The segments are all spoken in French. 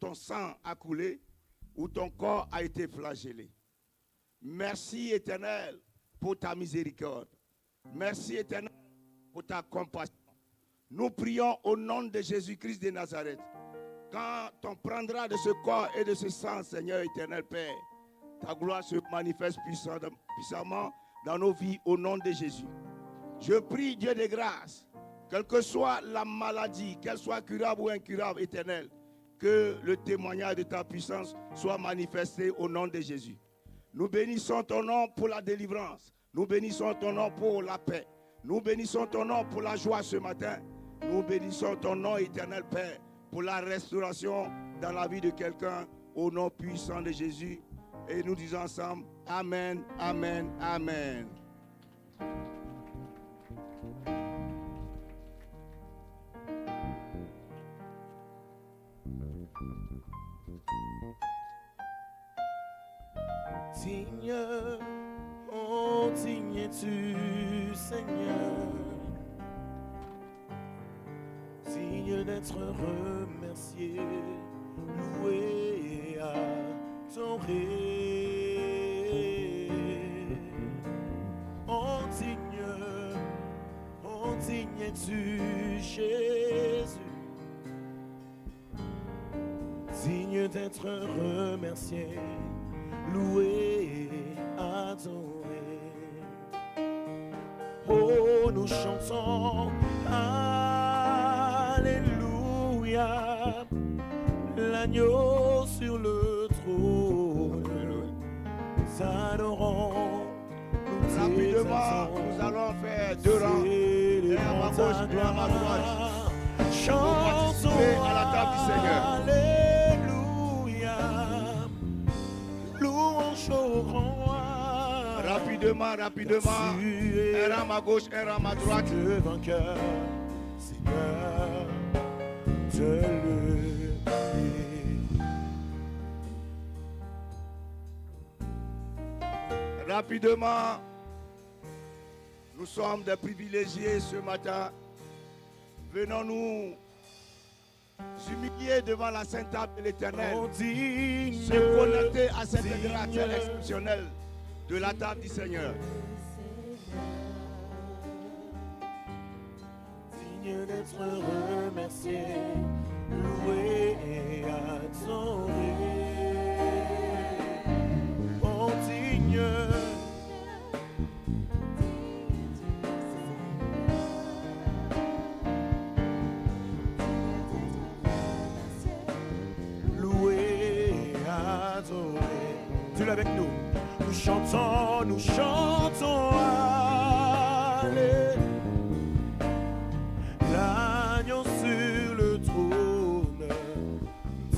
ton sang a coulé, où ton corps a été flagellé. Merci, Éternel, pour ta miséricorde. Merci, Éternel, pour ta compassion. Nous prions au nom de Jésus-Christ de Nazareth. Quand on prendra de ce corps et de ce sang, Seigneur éternel Père, ta gloire se manifeste puissamment dans nos vies au nom de Jésus. Je prie Dieu de grâce, quelle que soit la maladie, qu'elle soit curable ou incurable, éternel, que le témoignage de ta puissance soit manifesté au nom de Jésus. Nous bénissons ton nom pour la délivrance. Nous bénissons ton nom pour la paix. Nous bénissons ton nom pour la joie ce matin. Nous bénissons ton nom, éternel Père, pour la restauration dans la vie de quelqu'un au nom puissant de Jésus. Et nous disons ensemble, Amen, Amen, Amen. Digne, oh digne es-tu, Seigneur, digne d'être remercié, loué et adoré. Oh digne es-tu, Jésus, digne d'être remercié, loué, adoré. Oh, nous chantons Alléluia, l'agneau sur le trône. Nous adorons, nous rapidement, nous allons faire 2 rangs, un à ma gauche et un à ma droite. Chantons à la table du Seigneur. Rapidement, un rang à ma gauche, un rang à ma droite. Le vainqueur, Seigneur, de le Rapidement, nous sommes des privilégiés ce matin. Venons-nous humilier devant la sainte table de l'Éternel, se connecter à cette grâce exceptionnelle de la table du Seigneur. Digne d'être remercié, loué et adoré. Oh digne, loué et adoré. Dis-le avec nous. Nous chantons, allez, l'agneau sur le trône,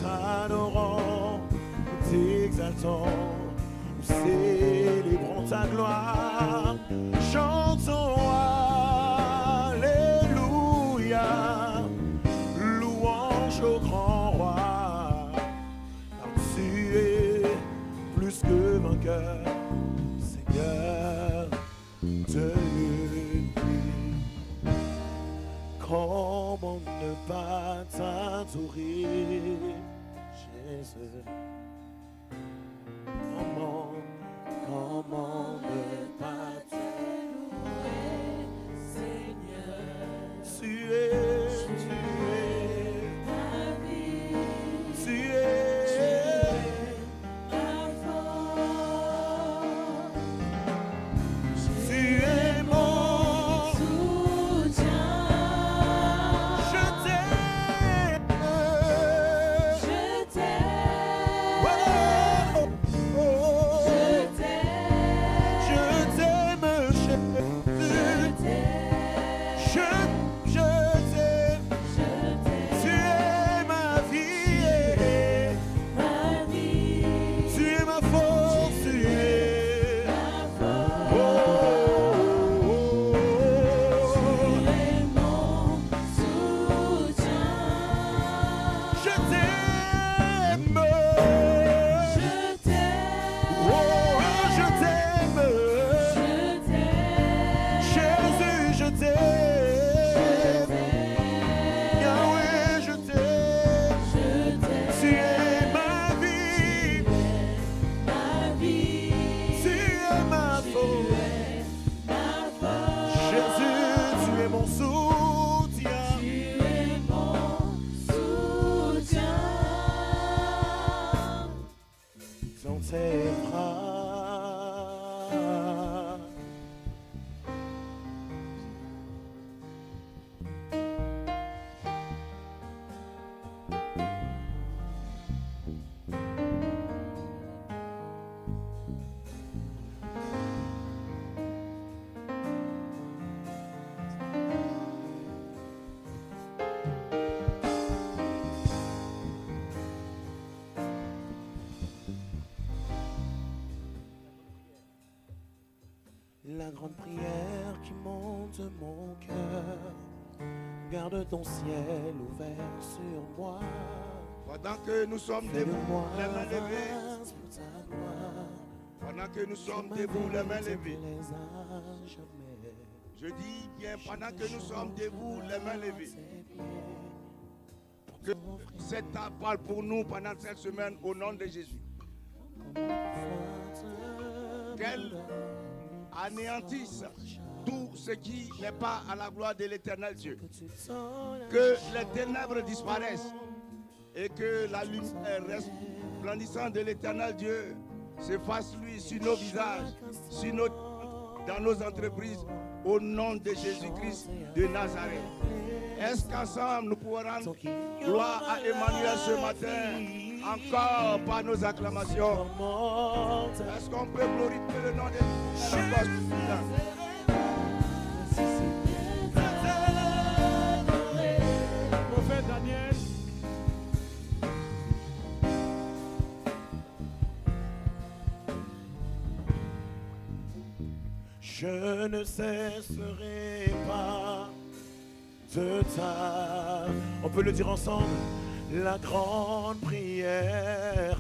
t'adorons, t'exaltons, nous célébrons ta gloire, chantons, alléluia, louange au grand roi, car tu es plus que vainqueur. De lui, comment ne pas t'adorer, Jésus? Comment ne pas te louer, Seigneur? Tu es ma vie, tu es ma force. la grande prière qui monte mon cœur. Garde ton ciel ouvert sur moi. Pendant que nous sommes debout, les mains levées. Pour ta gloire. Pendant que nous sommes debout, les mains levées. Plaise à jamais. Je dis bien, pendant que nous sommes debout, les mains levées. Que cette table parle pour nous pendant cette semaine au nom de Jésus. Qu'elle anéantisse tout ce qui n'est pas à la gloire de l'Éternel Dieu. Que les ténèbres disparaissent et que la lumière resplendissante de l'Éternel Dieu se fasse lui sur nos visages, sur dans nos entreprises, au nom de Jésus-Christ de Nazareth. Est-ce qu'ensemble nous pouvons rendre gloire à Emmanuel ce matin, encore par nos acclamations? Est-ce qu'on peut glorifier le nom de Dieu? Prophète Daniel. Je ne cesserai pas de ta... On peut le dire ensemble. La grande prière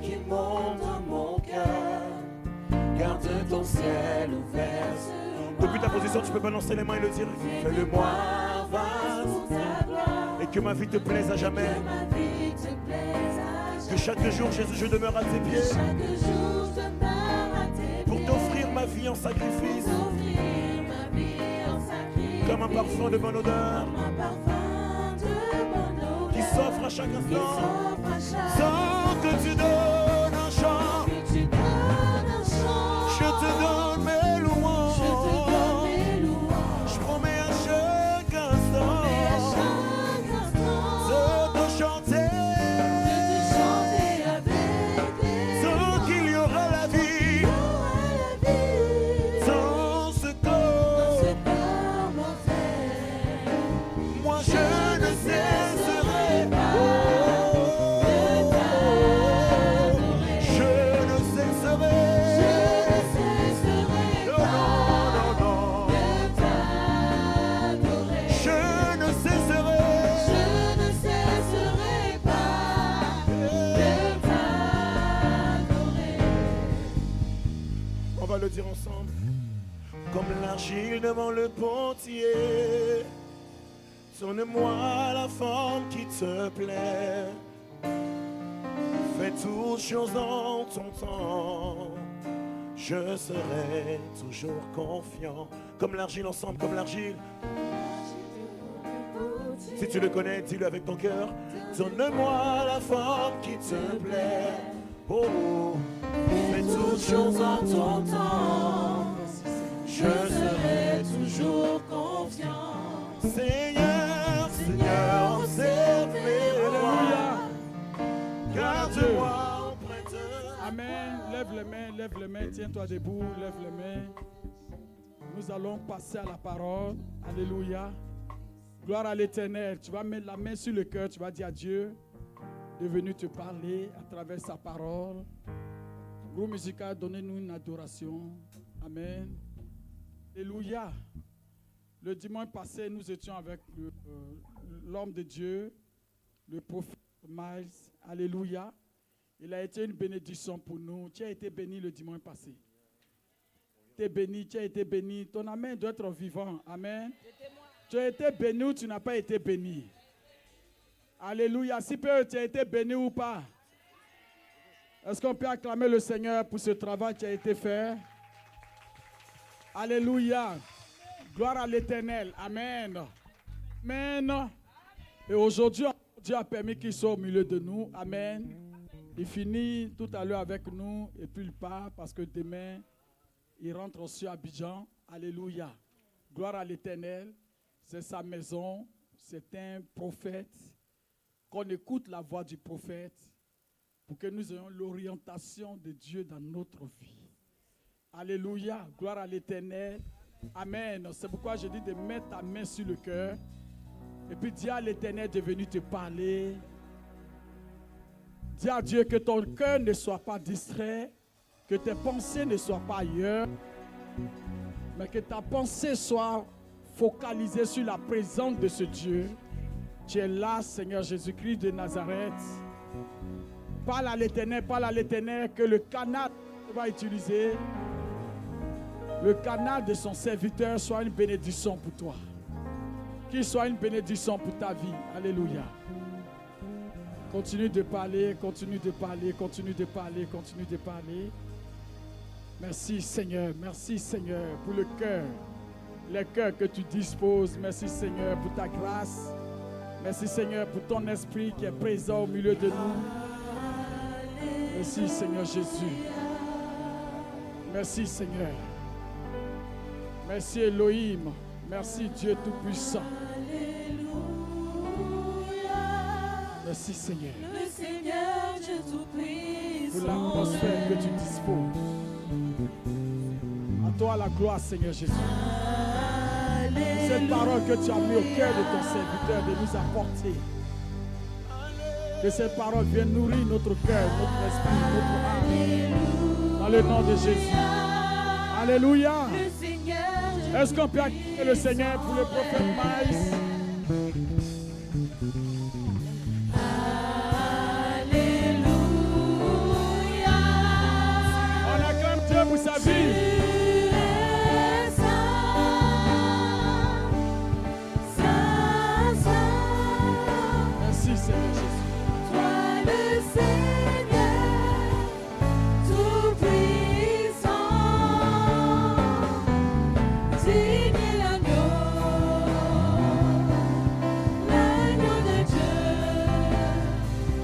qui monte dans mon cœur. Garde ton ciel ouvert. Depuis ta position, tu peux balancer les mains et le dire. Fais-le-moi vaste. Et que ma vie te plaise à jamais. Que chaque jour, Jésus, je demeure à tes pieds. Pour t'offrir ma vie en sacrifice. Comme un parfum de bonne odeur. Qui s'offre à chaque instant. Sans que tu donnes un chant. Je te donne mes louanges. Je promets à chaque instant de te chanter. Sans qu'il y aura la vie. Sans ce corps. Moi je ne cesserai pas. Je ne cesserai. On va le dire ensemble. Comme l'argile devant le pontier, tourne-moi la forme qui te plaît. Fais toutes choses en ton temps. Je serai toujours confiant. Comme l'argile ensemble, comme l'argile. Si tu le connais, dis-le avec ton cœur. Donne-moi la forme qui te plaît. Oh, fais toutes choses en ton temps. Je serai toujours confiant. Seigneur, Seigneur, observe-moi. Garde-moi auprès de. Amen. Lève les mains. Tiens-toi debout. Lève les mains. Nous allons passer à la parole. Alléluia. Gloire à l'Éternel. Tu vas mettre la main sur le cœur. Tu vas dire à Dieu de venir te parler à travers sa parole. Groupe musical, donnez-nous une adoration. Amen. Alléluia. Le dimanche passé, nous étions avec l'homme de Dieu, le prophète Miles. Alléluia. Il a été une bénédiction pour nous. Tu as été béni le dimanche passé. Tu as été béni. Ton amen doit être vivant. Amen. Tu as été béni ou tu n'as pas été béni. Alléluia. Si peu, tu as été béni ou pas. Est-ce qu'on peut acclamer le Seigneur pour ce travail qui a été fait? Alléluia. Gloire à l'Éternel. Amen. Amen. Et aujourd'hui, Dieu a permis qu'il soit au milieu de nous. Amen. Il finit tout à l'heure avec nous et puis il part parce que demain, il rentre aussi à Abidjan. Alléluia. Gloire à l'Éternel. C'est sa maison. C'est un prophète. Qu'on écoute la voix du prophète pour que nous ayons l'orientation de Dieu dans notre vie. Alléluia. Gloire à l'Éternel. Amen. C'est pourquoi je dis de mettre ta main sur le cœur et puis dis à l'Éternel de venir te parler. Dis à Dieu que ton cœur ne soit pas distrait, que tes pensées ne soient pas ailleurs, mais que ta pensée soit focalisée sur la présence de ce Dieu. Tu es là, Seigneur Jésus-Christ de Nazareth. Parle à l'Éternel, que le canal qu'il va utiliser, le canal de son serviteur soit une bénédiction pour toi. Qu'il soit une bénédiction pour ta vie. Alléluia. Continue de parler, continue de parler, continue de parler, continue de parler. Merci Seigneur pour le cœur, les cœurs que tu disposes. Merci Seigneur pour ta grâce. Merci Seigneur pour ton esprit qui est présent au milieu de nous. Merci Seigneur Jésus. Merci Seigneur. Merci Elohim. Merci Dieu Tout-Puissant. Merci Seigneur. Le Seigneur Dieu Tout-Puissant. Pour l'atmosphère que tu disposes. À toi la gloire Seigneur Jésus. Cette parole que tu as mis au cœur de ton serviteur de nous apporter. Que cette parole vienne nourrir notre cœur, notre esprit, notre âme. Dans le nom de Jésus. Alléluia. Est-ce qu'on peut accueillir le Seigneur pour le prophète Maïs? Alléluia. On acclame Dieu pour sa vie. Merci Seigneur Jésus. Toi le Seigneur Tout-Puissant, digne l'agneau de Dieu,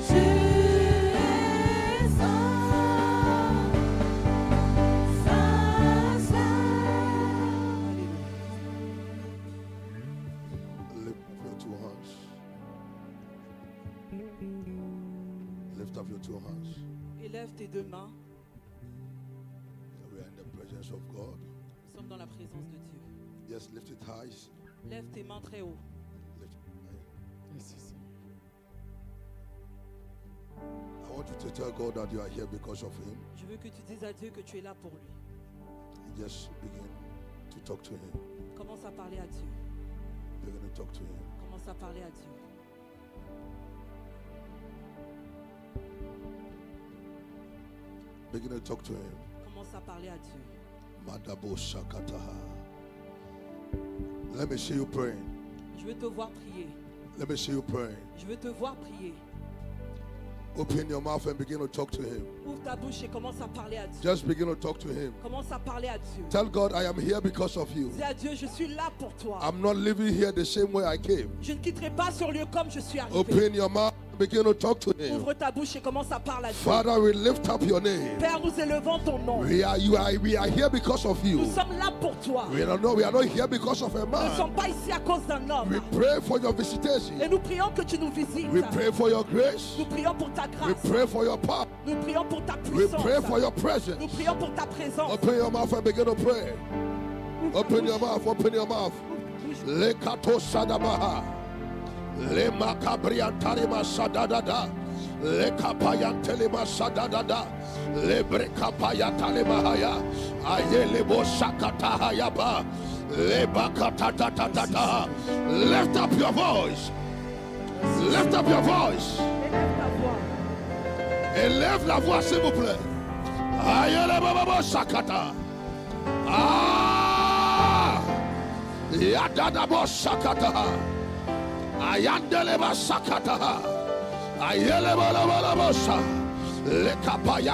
je es saint, Lift up your two hands. Élève tes deux mains. We are in the presence of God. Nous sommes dans la présence de Dieu. Just lift it high. Lève tes mains très haut. Lift it high. Merci Seigneur. I want you to tell God that you are here because of Him. Je veux que tu dises à Dieu que tu es là pour lui. Just begin to talk to Him. Commence à parler à Dieu. Begin to talk to Him. Commence à parler à Dieu. Begin to talk to Him. Commence à parler à Dieu. Madabo Shakataha. Let me see you praying. Je veux te voir prier. Let me see you praying. Je veux te voir prier. Open your mouth and begin to talk to Him. Ouvre ta bouche et commence à parler à Dieu. Just begin to talk to Him. Commence à parler à Dieu. Tell God, I am here because of you. Dis à Dieu, je suis là pour toi. I'm not living here the same way I came. Je ne quitterai pas sur lieu comme je suis arrivé. Open your mouth. Begin to talk to Him. Ouvre ta bouche et commence à parler à Dieu. Father, we lift up your name. Père, nous élevons ton nom. We are here because of you. Nous sommes là pour toi. We are not here because of a Nous ne man. sommes pas ici à cause d'un homme. We pray for your visitation. Et nous prions que tu nous visites. We pray for your grace. Nous prions pour ta We grâce. pray for your power. Nous prions pour ta We puissance. pray for your presence. Nous prions pour ta présence. Open your mouth and begin to pray. Open your mouth. Open your mouth. Le kato sadamaha. Le makabriantarima sadadada. Le kapayantelema sadadada. Le brekapayantalemahaya. Ayele bo sakatahayaba. Le bakatatatata. Lift up your voice. Lift up your voice. Élève ta voix. Élève la voix, s'il vous plaît. Ayele baba sakata. Ah! Yadada bo sakata. Ayandele ba sakata. Ayele bala bala bosa. Le kapaya